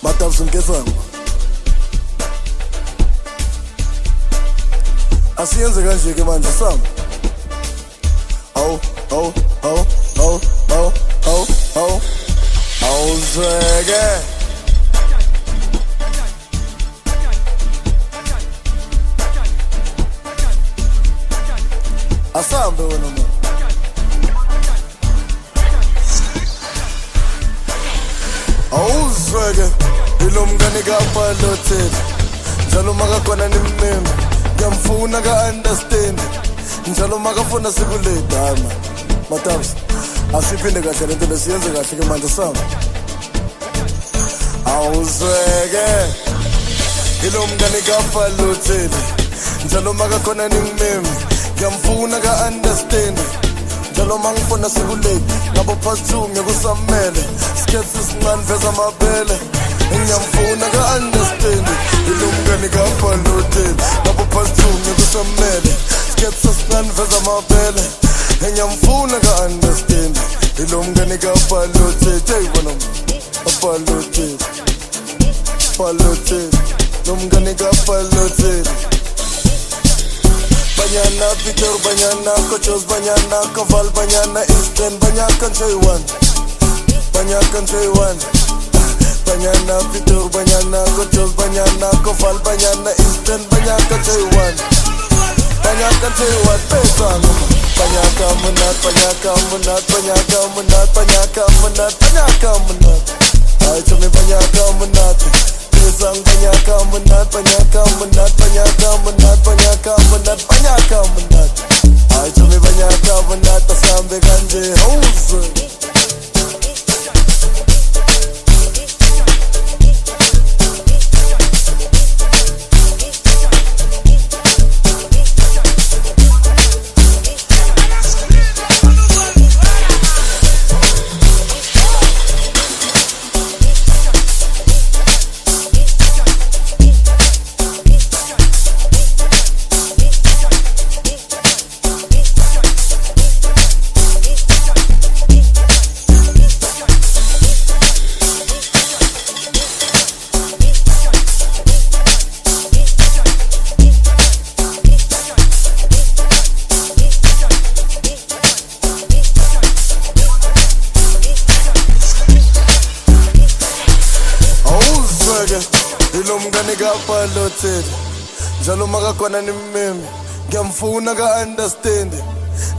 Matapsin kesang asiyenze kanje ke manje sam awuzweke asambe wena mama awuzweke ilomngane kapalothela njalo makakhona nimeme ngiyamfuna ka-understand njalo makafuna sikuledama Matabs asiphinde kahle lento lesiyenze kahle ke manje sami awuzweke ilomngane kapalothela njalo makakhona nimeme ngiyamfuna ka-understand njalo mangifuna sikulate ngabo past 2 ngiyekusamele sketsi sincane veza amabele ngiyamfuna ka-understand ilomngane kapalothela ngabo past 2 ngiyekusamele sketsi sincane veza amabele ngiyamfuna ka-understand ilomngane kapalothela hey bona apalothela palothela lomngane kapalothela Banyana Peter, banyana Kochos, banyana Kaval, banyana Eastern, banyakan Taiwan, banyakan Taiwan. Banyana Peter, banyana Kochos, banyana Kaval, banyana Eastern, banyakan Taiwan, banyakan Taiwan. Pesang, banyaka menat, banyaka menat, banyaka menat, banyaka menat, banyaka menat. Ay cumi banyaka menat. Pesang banyaka menat, banyaka menat, banyaka menat, banyaka menat, banyaka menat. Ay cumi banyaka menat, tasambe kanje hauze. Ilomngane kapalothela njalo makakhona nimeme ngiyamfuna ka-understand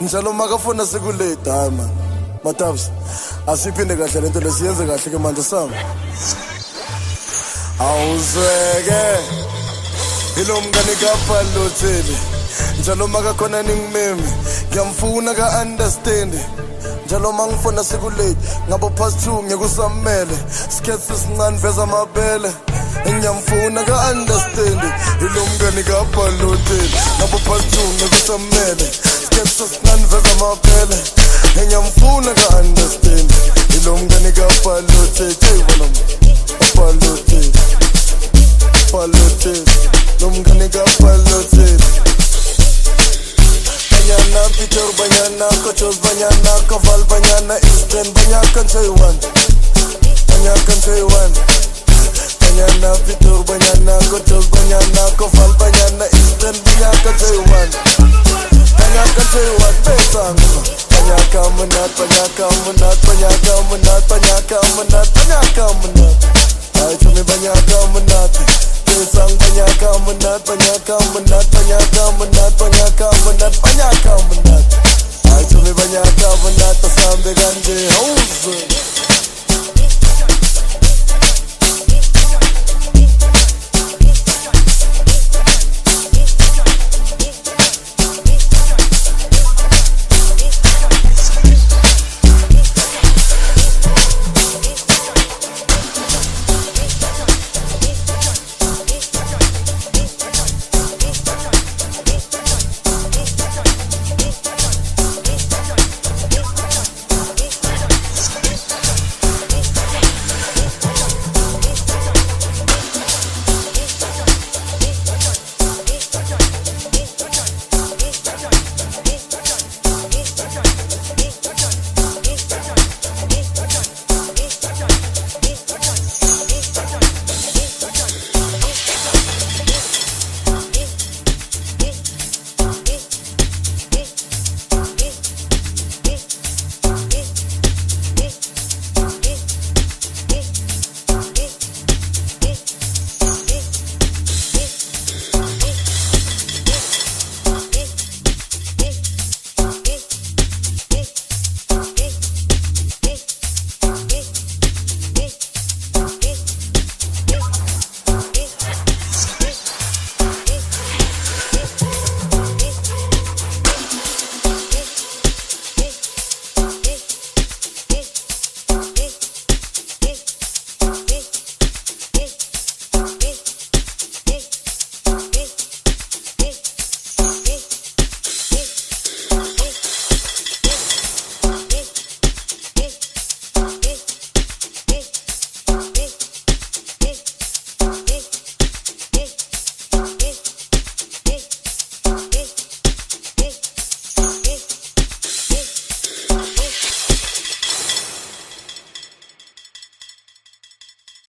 njalo makafuna sikulate hayi man Matabs asiphinde kahle lento lesiyenze kahle ke manje sami awuzweke ilomngane kapalothela njalo makakhona nimeme ngiyamfuna ka-understand njalo mangifuna sikulate ngabo past 2 ngiyekusamele sketsi sincane veza amabele ngiyamfuna ka-understand ilomngane kapalothela ngabo past 2 ngiyekusamele sketsi sincane veza amabele ngiyamfuna ka-understand ilomngane kapalothela hey bona apalothela palothela lomngane kapalothela Banyana Peter, banyana Kochos, banyana Kaval, banyana Eastern, banyakan Taiwan, banyakan Taiwan. Banyana Peter, banyana Kochos, banyana Kaval, banyana Eastern, banyakan Taiwan, banyakan Taiwan. Pesang, banyaka menat, banyaka menat, banyaka menat, banyaka menat, banyaka menat. Ay cumi banyaka menat. Pesang banyaka menat, banyaka menat, banyaka menat, banyaka menat, banyaka menat.